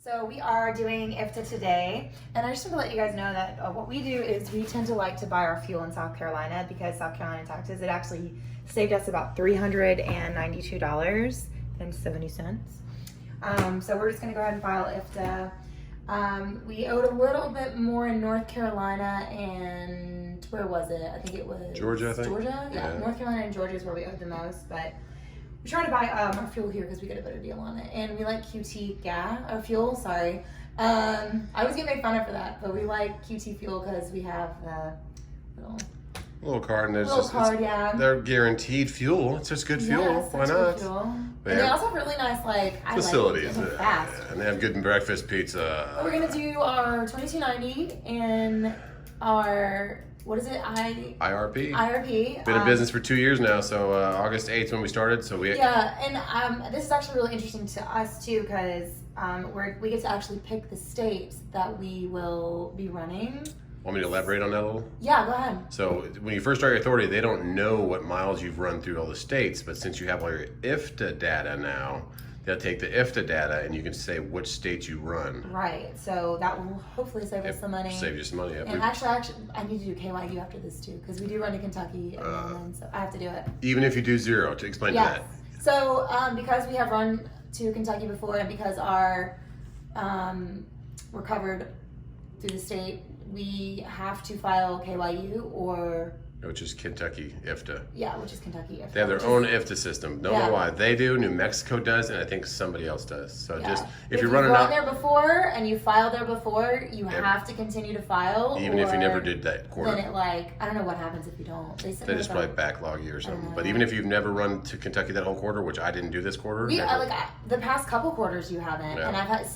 So we are doing IFTA today, and I just want to let you guys know that what we do is we tend to like to buy our fuel in South Carolina because South Carolina taxes, it actually saved us about $392.70. So we're just going to go ahead and file IFTA. We owed a little bit more in North Carolina and where was it? I think it was Georgia, I think. Georgia? Yeah, North Carolina and Georgia is where we owed the most, but we try to buy our fuel here because we get a better deal on it, and we like QT fuel. Sorry, I always get made fun of for that, but we like QT fuel because we have the little card, and they're guaranteed fuel. It's just good fuel. Yes, why not? Fuel. And they also have really nice facilities. Fast. And they have good breakfast pizza. We're gonna do our $22.90 and our IRP. Been in business for 2 years now, so August 8th when we started. So and this is actually really interesting to us too because we get to actually pick the states that we will be running. Want me to elaborate on that a little? Yeah, go ahead. So when you first start your authority, they don't know what miles you've run through all the states, but since you have all your IFTA data now, they'll take the IFTA data and you can say which states you run. Right. So that will hopefully save us some money. Save you some money. And actually, I need to do KYU after this too because we do run to Kentucky every now and then, so I have to do it. Even if you do zero, to explain to that. So because we have run to Kentucky before and because we're covered through the state, we have to file KYU which is Kentucky IFTA. Yeah, which is Kentucky IFTA. They have their own IFTA system. Don't know why. They do, New Mexico does, and I think somebody else does. So just, if you're running out there before and you filed there before, you have to continue to file. Even if you never did that quarter. Then I don't know what happens if you don't. They just probably backlog you or something. But even if you've never run to Kentucky that whole quarter, which I didn't do this quarter. The past couple quarters you haven't. Yeah. And I've had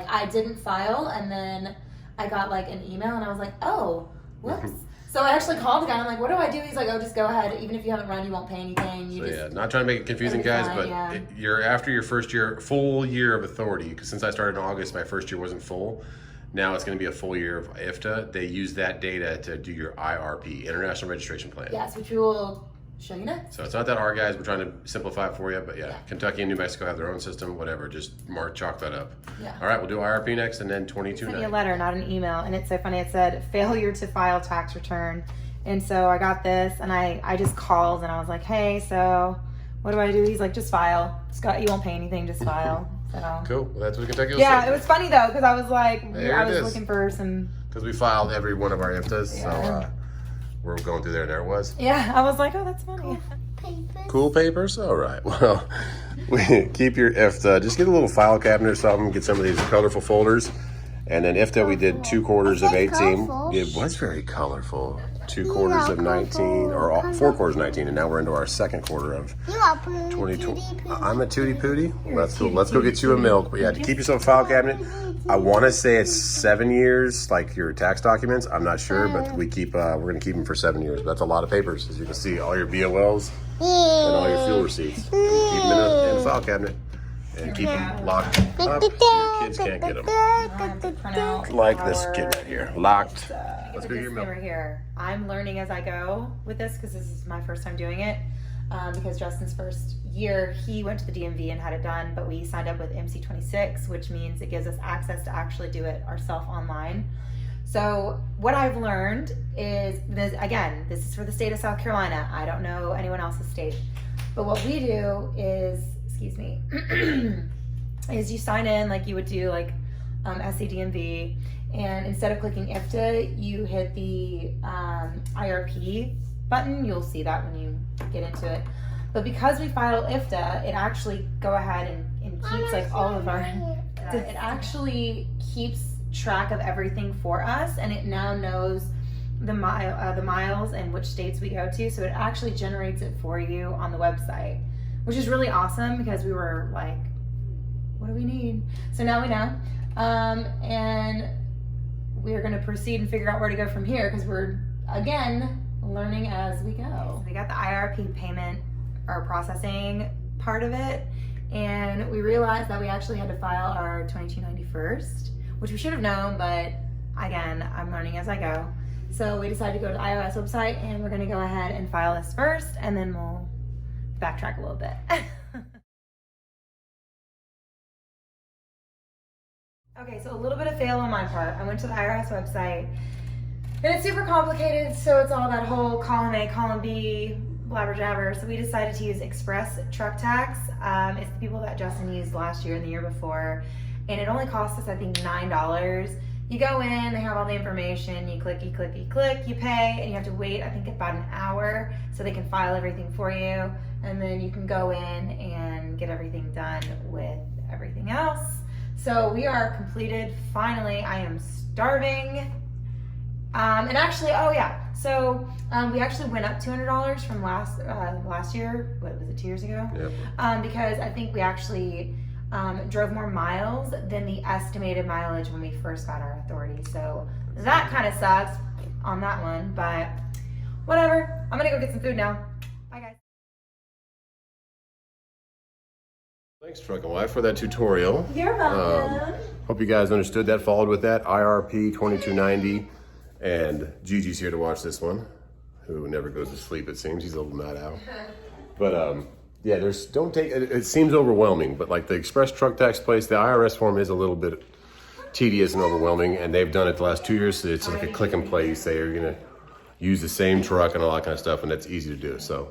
I didn't file and then I got an email and I was like, oh, whoops. So I actually called the guy and I'm like, what do I do? He's like, oh, just go ahead. Even if you haven't run, you won't pay anything. Not trying to make it confusing, guys, but you're after your first full year of authority, because since I started in August, my first year wasn't full. Now it's going to be a full year of IFTA. They use that data to do your IRP, International Registration Plan. Yes, which we will show you next. So it's not that hard, guys. We're trying to simplify it for you, but Kentucky and New Mexico have their own system, whatever. Just chalk that up. Yeah. All right, we'll do IRP next and then 22.90. Sent me a letter, not an email, and it's so funny. It said, failure to file tax return. And so I got this, and I just called, and I was like, hey, so what do I do? He's like, just file. You won't pay anything, just file. So. Cool. Well, that's what Kentucky will say. It was funny, though, because I was like, I was looking for some. Because we filed every one of our IFTAs, so we're going through there, and there it was. Yeah, I was like, oh, that's funny. Cool papers? All right. Well, keep your IFTA. Just get a little file cabinet or something. Get some of these colorful folders. And then IFTA, we did 2 quarters of 18. Colorful. It was very colorful. 2 quarters of 19, or 4 quarters of 19, and now we're into our second quarter of 2020. I'm a Tootie Pootie. Let's go get you a milk. But yeah, to keep yourself a file cabinet, I want to say it's 7 years, like your tax documents. I'm not sure, but we're gonna keep them for 7 years. But that's a lot of papers, as you can see, all your BOLs and all your fuel receipts. Keep them in a file cabinet. And keep them locked up so your kids can't get them. Like this kid right here. Locked. Let's go get your milk. Right here. I'm learning as I go with this because this is my first time doing it. Because Justin's first year, he went to the DMV and had it done, but we signed up with MC26, which means it gives us access to actually do it ourselves online. So what I've learned is, this is for the state of South Carolina. I don't know anyone else's state. But what we do is, is you sign in like you would do SCDMV, and instead of clicking IFTA, you hit the IRP button. You'll see that when you get into it. But because we file IFTA, it actually go ahead and keeps all of our, it actually keeps track of everything for us, and it now knows the miles and which states we go to, so it actually generates it for you on the website, which is really awesome because we were like, what do we need? So now we know, and we're going to proceed and figure out where to go from here because we're, again, learning as we go. We got the IRP payment or processing part of it, and we realized that we actually had to file our 2290 first, which we should have known, but again, I'm learning as I go. So we decided to go to the iOS website, and we're going to go ahead and file this first, and then we'll backtrack a little bit. Okay, so a little bit of fail on my part. I went to the IRS website, and it's super complicated, so it's all that whole column A, column B, blabber jabber. So we decided to use Express Truck Tax. It's the people that Justin used last year and the year before, and it only cost us, I think, $9. You go in, they have all the information, you click, you pay, and you have to wait, I think, about an hour so they can file everything for you, and then you can go in and get everything done with everything else. So we are completed, finally. I am starving. And actually, oh yeah, so we actually went up $200 from last year. What was it, 2 years ago? Yep. Because I think we actually drove more miles than the estimated mileage when we first got our authority. So that kind of sucks on that one, but whatever. I'm gonna go get some food now. Bye, guys. Thanks, Truck and Wife, for that tutorial. You're welcome. Hope you guys understood that, followed with that. IRP 2290. And Gigi's here to watch this one, who never goes to sleep, it seems. He's a little mad out. But yeah, it seems overwhelming, but like the Express Truck Tax place, the IRS form is a little bit tedious and overwhelming, and they've done it the last 2 years. So it's like a click and play. You say you're gonna use the same truck and all that kind of stuff, and that's easy to do. So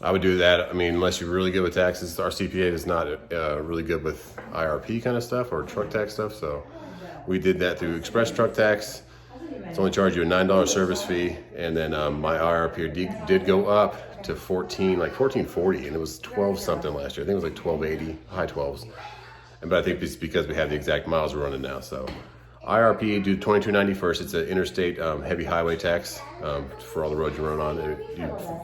I would do that. I mean, unless you're really good with taxes. Our CPA is not really good with IRP kind of stuff or truck tax stuff, so we did that through Express Truck Tax. It's only charge you a $9 service fee, and then my IRP did go up to $14.40, and it was 12 something last year. I think it was like $12.80, high 12s. But I think it's because we have the exact miles we're running now. So IRP, do $22.90 first. It's an interstate heavy highway tax for all the roads you run on.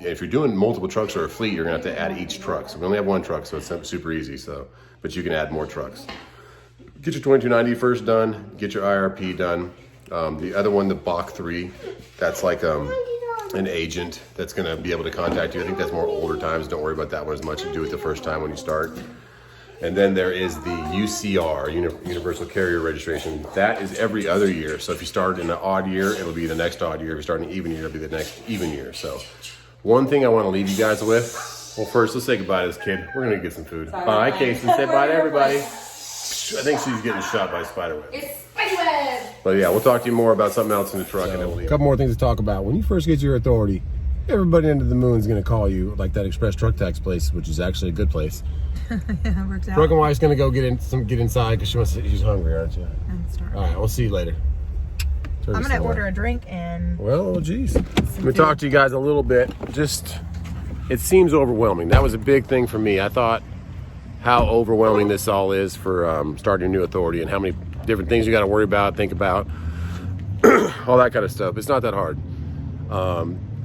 If you're doing multiple trucks or a fleet, you're gonna have to add each truck. So we only have one truck, so it's super easy. But you can add more trucks. Get your $22.90 first done, get your IRP done. The other one, the BOC 3, that's like an agent that's gonna be able to contact you. I think that's more older times. Don't worry about that one as much. You do it the first time when you start. And then there is the UCR, Universal Carrier Registration. That is every other year. So if you start in an odd year, it'll be the next odd year. If you start in an even year, it'll be the next even year. So one thing I wanna leave you guys with, well, first, let's say goodbye to this kid. We're gonna get some food. Bye, Casey. Say bye to everybody. I think she's getting shot by a spiderweb. It's spiderweb! But yeah, we'll talk to you more about something else in the truck. And then we'll leave. A couple more things to talk about. When you first get your authority, everybody under the moon is going to call you, like that Express Truck Tax place, which is actually a good place. Yeah, it works out. Truck and Wife's going to go get inside because she's hungry, aren't you? I'm starving. All right, we'll see you later. I'm going to order a drink and... Well, geez. Let me talk to you guys a little bit. It seems overwhelming. That was a big thing for me. I thought how overwhelming this all is for starting a new authority and how many different things you got to worry about, think about, all that kind of stuff. It's not that hard.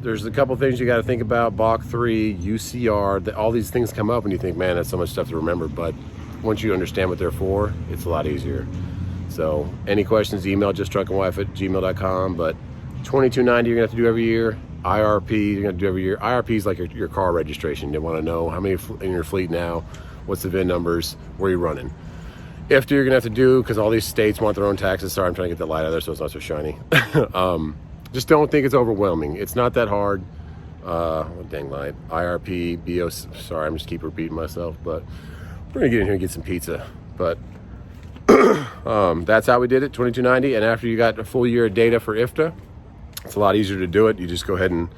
There's a couple things you got to think about, BOC 3, UCR, all these things come up and you think, man, that's so much stuff to remember. But once you understand what they're for, it's a lot easier. So any questions, email justtruckandwife@gmail.com. But $22.90 you're gonna have to do every year. IRP you're gonna have to do every year. IRP is like your car registration. You want to know how many in your fleet now, what's the VIN numbers, where you're running. IFTA you're gonna have to do because all these states want their own taxes. Sorry, I'm trying to get the light out of there so it's not so shiny. Just don't think it's overwhelming. It's not that hard. What dang light. IRP, BO. Sorry, I'm just keep repeating myself, but we're gonna get in here and get some pizza. But that's how we did it, $22.90. And after you got a full year of data for IFTA, it's a lot easier to do it. You just go ahead and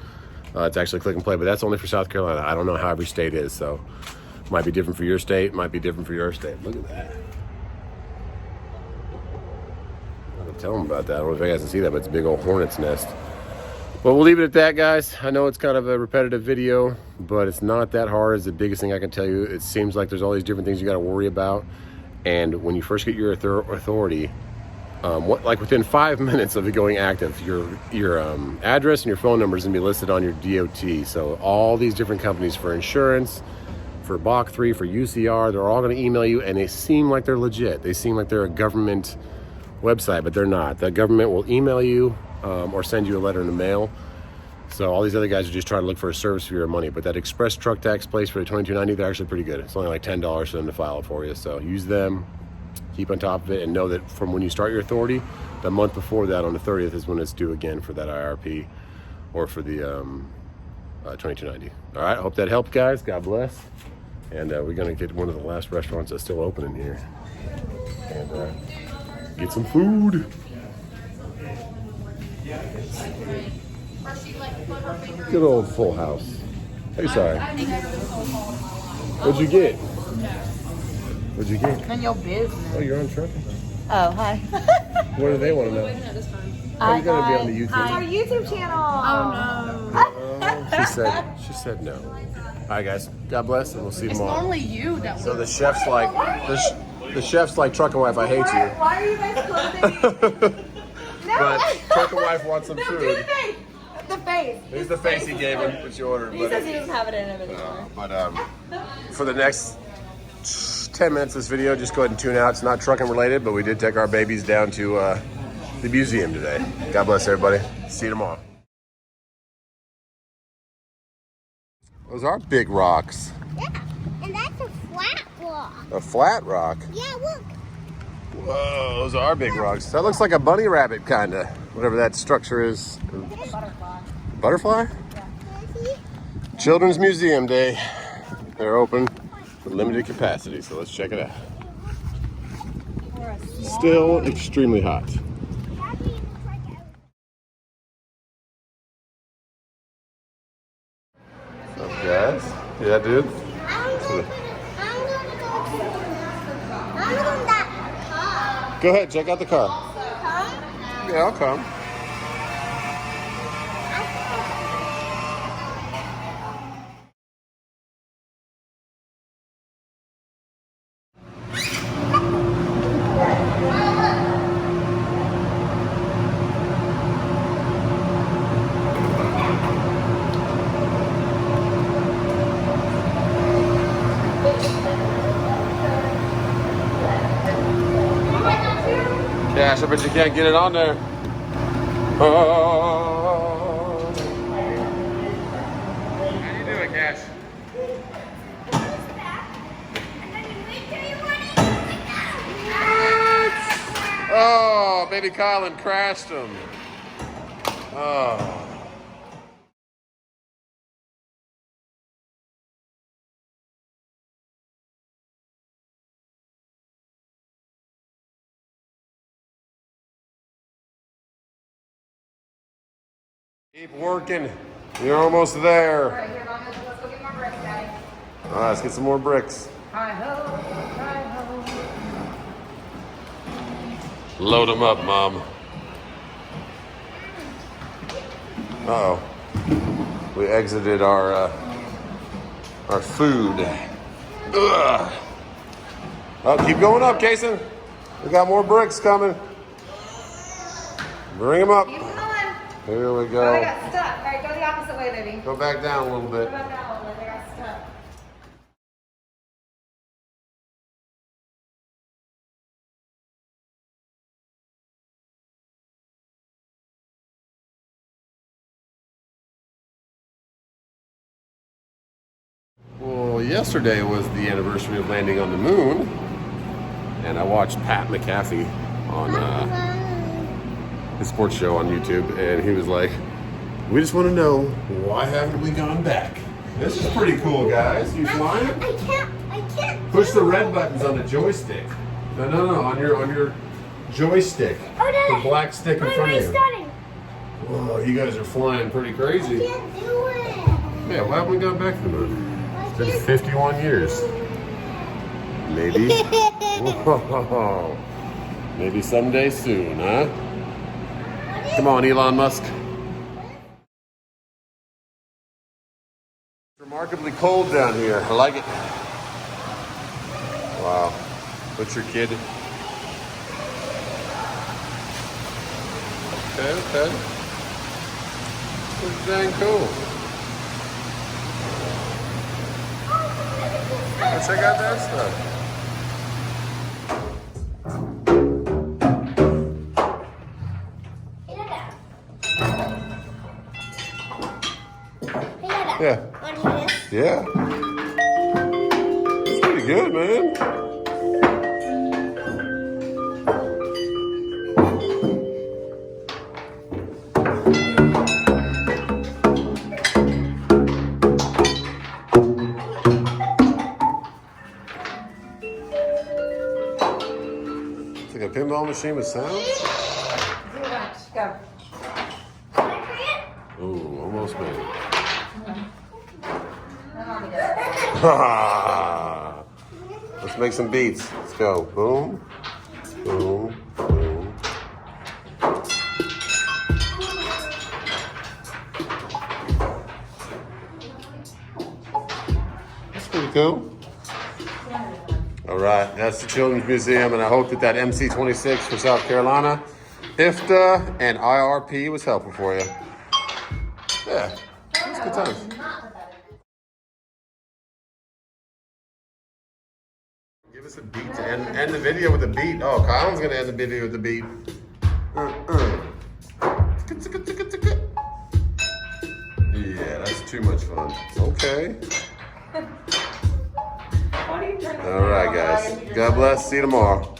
it's actually click and play, but that's only for South Carolina. I don't know how every state is, so might be different for your state, might be different for your state. Look at that. I can tell them about that. I don't know if you guys can see that, but it's a big old hornet's nest. But we'll leave it at that, guys. I know it's kind of a repetitive video, but it's not that hard. It's the biggest thing I can tell you. It seems like there's all these different things you got to worry about. And when you first get your authority, like within 5 minutes of it going active, your address and your phone number is going to be listed on your DOT. So all these different companies for insurance, for BOC 3, for UCR, they're all going to email you, and they seem like they're legit. They seem like they're a government website, but they're not. The government will email you or send you a letter in the mail. So all these other guys are just trying to look for a service for your money. But that Express Truck Tax place for the $22.90, they're actually pretty good. It's only like $10 for them to file it for you. So use them, keep on top of it, and know that from when you start your authority, the month before that on the 30th is when it's due again for that IRP or for the $22.90. All right, I hope that helped, guys. God bless. And we're going to get one of the last restaurants that's still open in here. and get some food. Good old Full House. Hey, sorry. What'd you get? What'd you get? None of your business. Oh, you're on trucking. Oh, hi. What do they want to know? Oh, you're gonna be on the YouTube. Our YouTube channel. Oh no. She said no. All right, guys. God bless, and we'll see you It's tomorrow. normally you that So the chef's like, the chef's like, trucking wife, I hate you. Why are you guys closing? But trucking wife wants some Do food. the face. The face. Here's the face he gave her, which you ordered. He says he doesn't have it in him anymore. But for the next 10 minutes of this video, just go ahead and tune out. It's not trucking related, but we did take our babies down to the museum today. God bless everybody. See you tomorrow. Those are big rocks. Yeah, and that's a flat rock. A flat rock. Yeah, look. Whoa, those are big rocks. That looks like a bunny rabbit, kind of. Whatever that structure is. Butterfly. Butterfly? See? Children's Museum Day. They're open with limited capacity, so let's check it out. Still extremely hot. What's up, guys? Yeah, dude? I'm going that car. Go ahead, check out the car. Come. Yeah, I'll come. Cash, I bet you can't get it on there. Oh. How you doing, Cash? Oh, baby Kylan crashed him. Oh. Keep working. You're almost there. All right, here, Mom. Let's go get more bricks, Daddy. All right, let's get some more bricks. Hi-ho, hi-ho. Load them up, Mom. Uh-oh. We exited our food. Ugh. Oh, keep going up, Kason. We got more bricks coming. Bring them up. Keep going. Here we Oh, I go. got stuck. All right, go the opposite way, baby. Go back down a little Go bit. back that one. I got stuck. Well, yesterday was the anniversary of landing on the moon, and I watched Pat McAfee on his sports show on YouTube, and he was like, "We just want to know, why haven't we gone back?" This is pretty cool, guys. You flying? I can't. Push the red buttons on the joystick. No, on your joystick. Oh, no. The black stick in What am front I of you. starting? Whoa, you guys are flying pretty I crazy. can't do it. Yeah, why haven't we gone back to the moon? It's been 51 years. Maybe. Whoa. Maybe someday soon, huh? Come on, Elon Musk. Remarkably cold down here. I like it. Wow. What's your kid? Okay. That's dang cool. Let's check out that stuff. Yeah. Want to hear this? Yeah. It's pretty good, man. pinball machine with sound? Do a bunch. Go. Can I try it? Ooh, almost made it. My mommy does. Let's make some beats. Let's go. Boom, boom, boom. That's pretty cool. All right, that's the Children's Museum, and I hope that MC26 for South Carolina, IFTA, and IRP was helpful for you. Yeah, that's good times. Give us a beat to end the video with a beat. Oh, Kylan's gonna end the video with a beat. Yeah, that's too much fun. Okay. What are you trying to All right, guys. God bless. See you tomorrow.